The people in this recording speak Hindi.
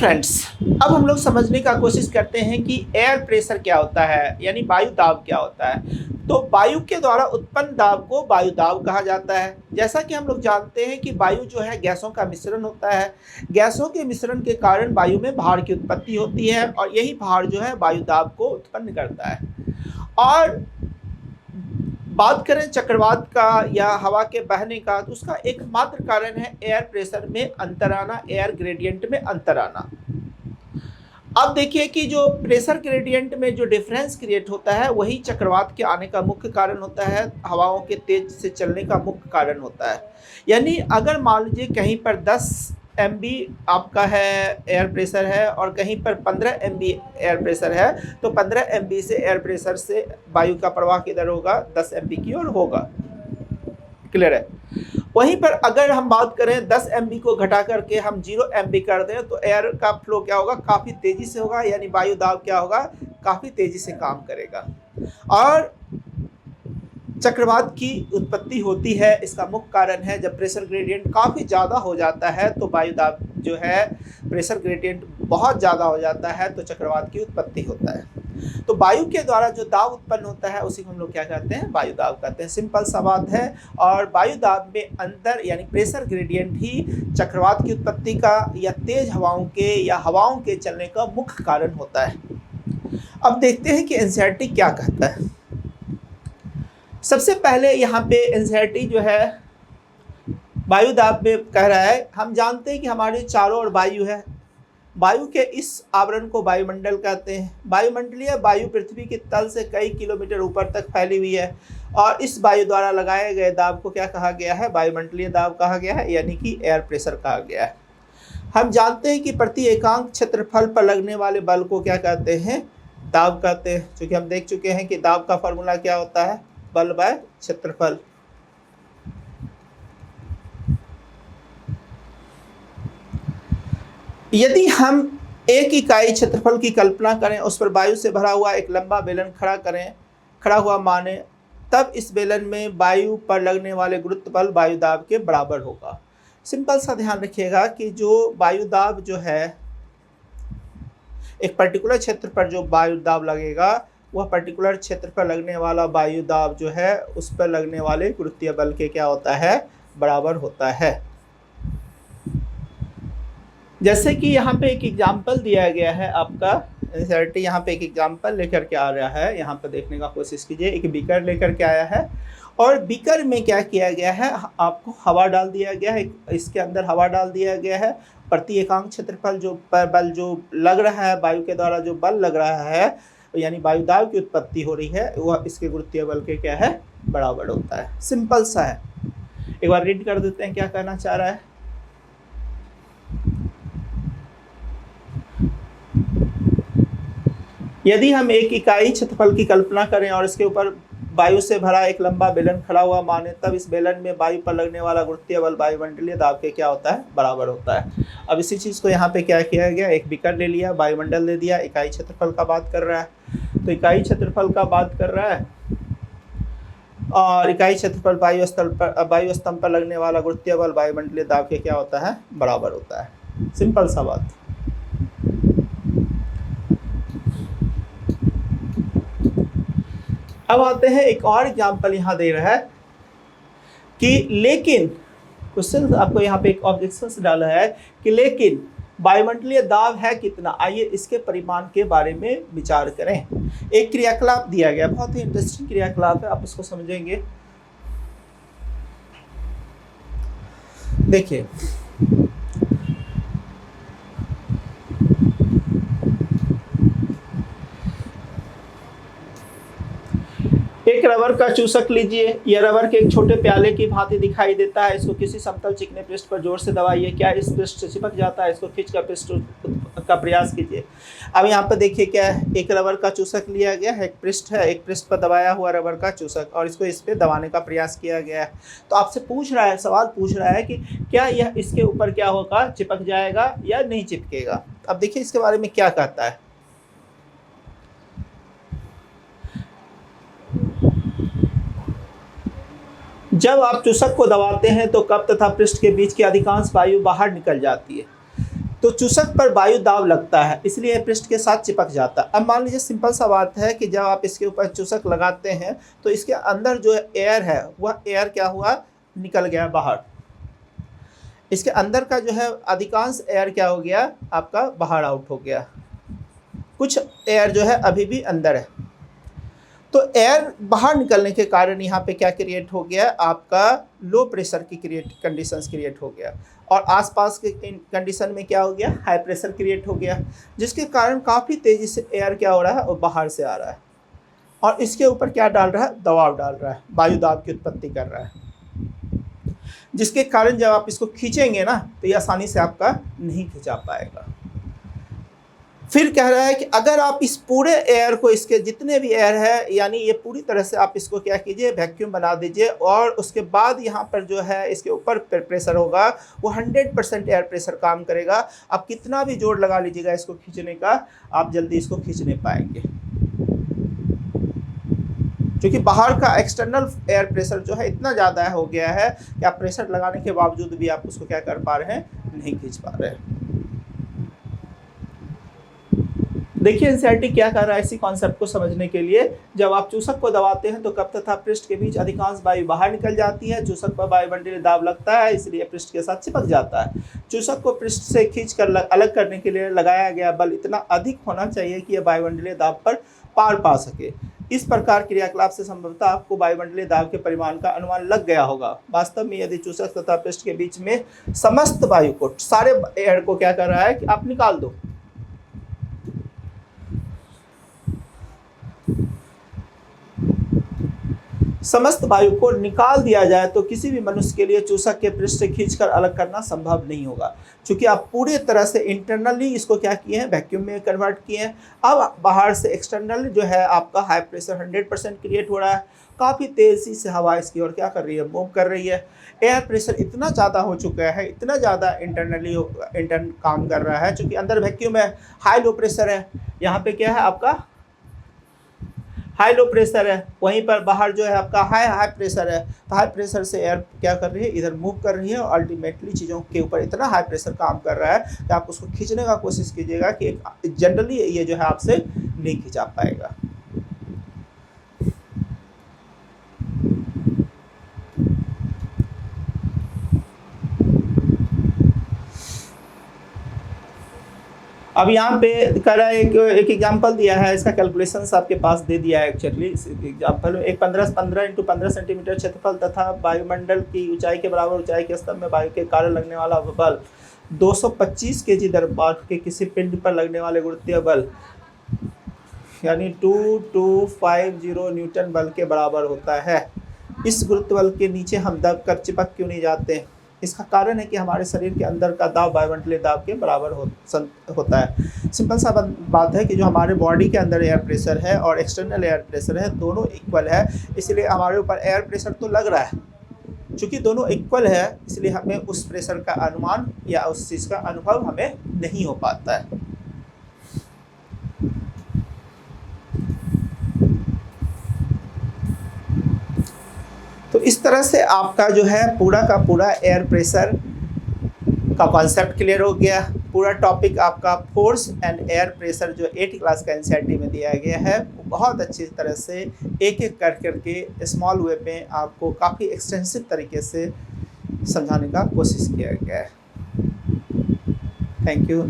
फ्रेंड्स, अब हम लोग समझने का कोशिश करते हैं कि एयर प्रेशर क्या होता है, यानी वायु दाब क्या होता है। तो वायु के द्वारा उत्पन्न दाब को वायु दाब कहा जाता है। जैसा कि हम लोग जानते हैं कि वायु जो है गैसों का मिश्रण होता है। गैसों के मिश्रण के कारण वायु में भार की उत्पत्ति होती है और यही भार जो है वायु दाब को उत्पन्न करता है। और बात करें चक्रवात का या हवा के बहने का, तो उसका एकमात्र कारण है एयर प्रेशर में अंतर आना, एयर ग्रेडियंट में अंतर आना। अब देखिए कि जो प्रेशर ग्रेडियंट में जो डिफरेंस क्रिएट होता है वही चक्रवात के आने का मुख्य कारण होता है, हवाओं के तेज से चलने का मुख्य कारण होता है। यानी अगर मान लीजिए कहीं पर 10 MB आपका है एयर प्रेशर है और कहीं पर 15 MB एयर प्रेशर है, तो 15 MB से एयर प्रेशर से वायु का प्रवाह किधर होगा, 10 MB की ओर होगा। क्लियर है। वहीं पर अगर हम बात करें 10 MB को घटा करके हम 0 MB कर दें तो एयर का फ्लो क्या होगा, काफ़ी तेज़ी से होगा, यानी वायु दाब क्या होगा, काफ़ी तेज़ी से काम करेगा। और चक्रवात की उत्पत्ति होती है, इसका मुख्य कारण है जब प्रेशर ग्रेडियंट काफ़ी ज़्यादा हो जाता है तो वायु दाब जो है, प्रेशर ग्रेडियंट बहुत ज़्यादा हो जाता है तो चक्रवात की उत्पत्ति होता है। तो वायु के द्वारा जो दाब उत्पन्न होता है उसी को हम लोग क्या कहते हैं, वायु दाब कहते हैं। सिंपल सा बात है। और वायु दाब में अंतर यानी प्रेशर ग्रेडियंट ही चक्रवात की उत्पत्ति का या तेज हवाओं के या हवाओं के चलने का मुख्य कारण होता है। अब देखते हैं कि एनसीईआरटी क्या कहता है। सबसे पहले यहाँ पे एनसीईआरटी जो है वायु दाब में कह रहा है, हम जानते हैं कि हमारे चारों ओर वायु है। वायु के इस आवरण को वायुमंडल कहते हैं। वायुमंडलीय वायु पृथ्वी के तल से कई किलोमीटर ऊपर तक फैली हुई है और इस वायु द्वारा लगाए गए दाब को क्या कहा गया है, वायुमंडलीय दाब कहा गया है, यानी कि एयर प्रेशर कहा गया है। हम जानते हैं कि प्रति एकांक क्षेत्रफल पर लगने वाले बल को क्या कहते हैं, दाब कहते हैं। क्योंकि हम देख चुके हैं कि दाब का फॉर्मूला क्या होता है, बल बाय क्षेत्रफल। यदि हम एक इकाई क्षेत्रफल की कल्पना करें, उस पर वायु से भरा हुआ एक लंबा बेलन खड़ा हुआ माने, तब इस बेलन में वायु पर लगने वाले गुरुत्व बल वायु दाब के बराबर होगा। सिंपल सा ध्यान रखिएगा कि जो वायु दाब जो है, एक पर्टिकुलर क्षेत्र पर जो वायु दाब लगेगा वह पर्टिकुलर क्षेत्र पर लगने वाला वायु दाब जो है उस पर लगने वाले गुरुत्वीय बल के क्या होता है, बराबर होता है। जैसे कि यहाँ पे एक एग्जाम्पल दिया गया है आपका, एनसीईआरटी यहाँ पे एक एग्जाम्पल लेकर के आ रहा है। यहाँ पे देखने का कोशिश कीजिए। एक बीकर लेकर के आया है और बीकर में क्या किया गया है, आपको हवा डाल दिया गया है, इसके अंदर हवा डाल दिया गया है। प्रति एकांक क्षेत्रफल जो पर बल जो लग रहा है, वायु के द्वारा जो बल लग रहा है, यानी वायु दाब की उत्पत्ति हो रही है, वह इसके गुरुत्वीय बल के क्या है, बराबर होता है। सिंपल सा है। एक बार रीड कर देते हैं क्या कहना चाह रहा है। यदि हम एक इकाई क्षेत्रफल की कल्पना करें और इसके ऊपर वायु से भरा एक लंबा बेलन खड़ा हुआ माने, तब इस बेलन में वायु पर लगने वाला गुरुत्वीय बल वायुमंडलीय दाब के क्या होता है, बराबर होता है। अब इसी चीज़ को यहाँ पे क्या किया गया, एक बीकर ले लिया, वायुमंडल दे दिया, इकाई क्षेत्रफल का बात कर रहा है तो इकाई क्षेत्रफल का बात कर रहा है और इकाई क्षेत्रफल वायु स्तंभ पर लगने वाला गुरुत्वीय बल वायुमंडलीय दाब के क्या होता है, बराबर होता है। सिंपल सा बात। अब आते हैं, एक और एग्जाम्पल यहाँ दे रहा है कि लेकिन क्वेश्चन आपको यहाँ पे एक ऑब्जेक्शन डाला है कि लेकिन वायुमंडलीय दाब है कितना। आइए इसके परिमाण के बारे में विचार करें। एक क्रियाकलाप दिया गया, बहुत ही इंटरेस्टिंग क्रियाकलाप है, आप इसको समझेंगे। देखिए, एक रबर का चूसक लीजिए। यह रबर के एक छोटे प्याले की भांति दिखाई देता है। इसको किसी समतल चिकने पृष्ठ पर जोर से दबाइए। क्या इस पृष्ठ से चिपक जाता है? इसको खींचकर पृष्ठ का प्रयास कीजिए। अब यहाँ पर देखिए क्या है, एक रबर का चूसक लिया गया है, एक पृष्ठ है, एक पृष्ठ पर दबाया हुआ रबर का चूसक और इसको इस पर दबाने का प्रयास किया गया है। तो आपसे पूछ रहा है, सवाल पूछ रहा है कि क्या यह इसके ऊपर क्या होगा, चिपक जाएगा या नहीं चिपकेगा। अब देखिए इसके बारे में क्या कहता है। जब आप चूसक को दबाते हैं तो कप तथा पृष्ठ के बीच की अधिकांश वायु बाहर निकल जाती है। तो चूसक पर वायु दाब लगता है, इसलिए पृष्ठ के साथ चिपक जाता है। अब मान लीजिए सिंपल सा बात है कि जब आप इसके ऊपर चूसक लगाते हैं तो इसके अंदर जो एयर है वह एयर क्या हुआ, निकल गया बाहर। इसके अंदर का जो है अधिकांश एयर क्या हो गया, आपका बाहर आउट हो गया, कुछ एयर जो है अभी भी अंदर है। तो एयर बाहर निकलने के कारण यहाँ पे क्या क्रिएट हो गया, आपका लो प्रेशर की कंडीशंस क्रिएट हो गया, और आसपास के कंडीशन में क्या हो गया, हाई प्रेशर क्रिएट हो गया, जिसके कारण काफ़ी तेज़ी से एयर क्या हो रहा है, और बाहर से आ रहा है, और इसके ऊपर क्या डाल रहा है, दबाव डाल रहा है, वायु दाब की उत्पत्ति कर रहा है, जिसके कारण जब आप इसको खींचेंगे ना तो ये आसानी से आपका नहीं खिंचा पाएगा। फिर कह रहा है कि अगर आप इस पूरे एयर को, इसके जितने भी एयर है, यानी ये पूरी तरह से आप इसको क्या कीजिए, वैक्यूम बना दीजिए, और उसके बाद यहाँ पर जो है इसके ऊपर प्रेशर होगा वो 100% एयर प्रेशर काम करेगा। आप कितना भी जोर लगा लीजिएगा इसको खींचने का, आप जल्दी इसको खींच नहीं पाएंगे, क्योंकि बाहर का एक्सटर्नल एयर प्रेशर जो है इतना ज़्यादा हो गया है कि आप प्रेशर लगाने के बावजूद भी आप उसको क्या कर पा रहे हैं, नहीं खींच पा रहे हैं। देखिए एनसीईआरटी क्या कर रहा है इसी कॉन्सेप्ट को समझने के लिए, जब आप चूसक को दबाते हैं तो कप तथा पृष्ठ के बीच अधिकांश वायु बाहर निकल जाती है। चूसक पर वायुमंडलीय दाब लगता है, इसलिए पृष्ठ के साथ चिपक जाता है। चूसक को पृष्ठ से खींचकर अलग करने के लिए लगाया गया बल इतना अधिक होना चाहिए कि यह वायुमंडलीय दाब पर पार पा सके। इस प्रकार क्रियाकलाप से संभवतः आपको वायुमंडलीय दाब के परिमाण का अनुमान लग गया होगा। वास्तव में यदि चूसक तथा पृष्ठ के बीच में समस्त वायु को, सारे एयर को क्या कर रहा है कि आप निकाल दो, समस्त वायु को निकाल दिया जाए तो किसी भी मनुष्य के लिए चूसक के पृष्ठ से खींचकर अलग करना संभव नहीं होगा, क्योंकि आप पूरे तरह से इंटरनली इसको क्या किए हैं, वैक्यूम में कन्वर्ट किए हैं। अब बाहर से एक्सटर्नली जो है आपका हाई प्रेशर 100% क्रिएट हो रहा है, काफ़ी तेज़ी से हवा इसकी ओर क्या कर रही है, मूव कर रही है। एयर प्रेशर इतना ज़्यादा हो चुका है, इतना ज़्यादा इंटरन काम कर रहा है, चूँकि अंदर वैक्यूम है, हाई लो प्रेशर है, यहाँ पे क्या है आपका हाई लो प्रेशर है, वहीं पर बाहर जो है आपका हाई प्रेशर है। तो हाई प्रेशर से एयर क्या कर रही है, इधर मूव कर रही है, और अल्टीमेटली चीज़ों के ऊपर इतना हाई प्रेशर काम कर रहा है कि आप उसको खींचने का कोशिश कीजिएगा कि जनरली ये जो है आपसे नहीं खींचा पाएगा। अब यहाँ पे कर रहा है एक एग्जांपल दिया है, इसका कैलकुलेशंस आपके पास दे दिया है। एक्चुअली इस एग्जांपल में एक 15 × 15 सेंटीमीटर क्षेत्रफल तथा वायुमंडल की ऊंचाई के बराबर ऊंचाई के स्तर में वायु के कारण लगने वाला बल 225 kg दरबार के किसी पिंड पर लगने वाले गुरुत्वीय बल यानी 2250 न्यूटन बल के बराबर होता है। इस गुरुत्व बल के नीचे हम दब कर चिपक क्यों नहीं जाते? इसका कारण है कि हमारे शरीर के अंदर का दाब वायुमंडलीय दाब के बराबर होता है। सिंपल सा बात है कि जो हमारे बॉडी के अंदर एयर प्रेशर है और एक्सटर्नल एयर प्रेशर है, दोनों इक्वल है, इसलिए हमारे ऊपर एयर प्रेशर तो लग रहा है। चूँकि दोनों इक्वल है इसलिए हमें उस प्रेशर का अनुमान या उस चीज़ का अनुभव हमें नहीं हो पाता है। तो इस तरह से आपका जो है पूरा का पूरा एयर प्रेशर का कॉन्सेप्ट क्लियर हो गया। पूरा टॉपिक आपका फोर्स एंड एयर प्रेशर जो 8th क्लास का एनसीईआरटी में दिया गया है वो बहुत अच्छी तरह से एक एक कर करके स्मॉल वे में आपको काफ़ी एक्सटेंसिव तरीके से समझाने का कोशिश किया गया है। Thank you.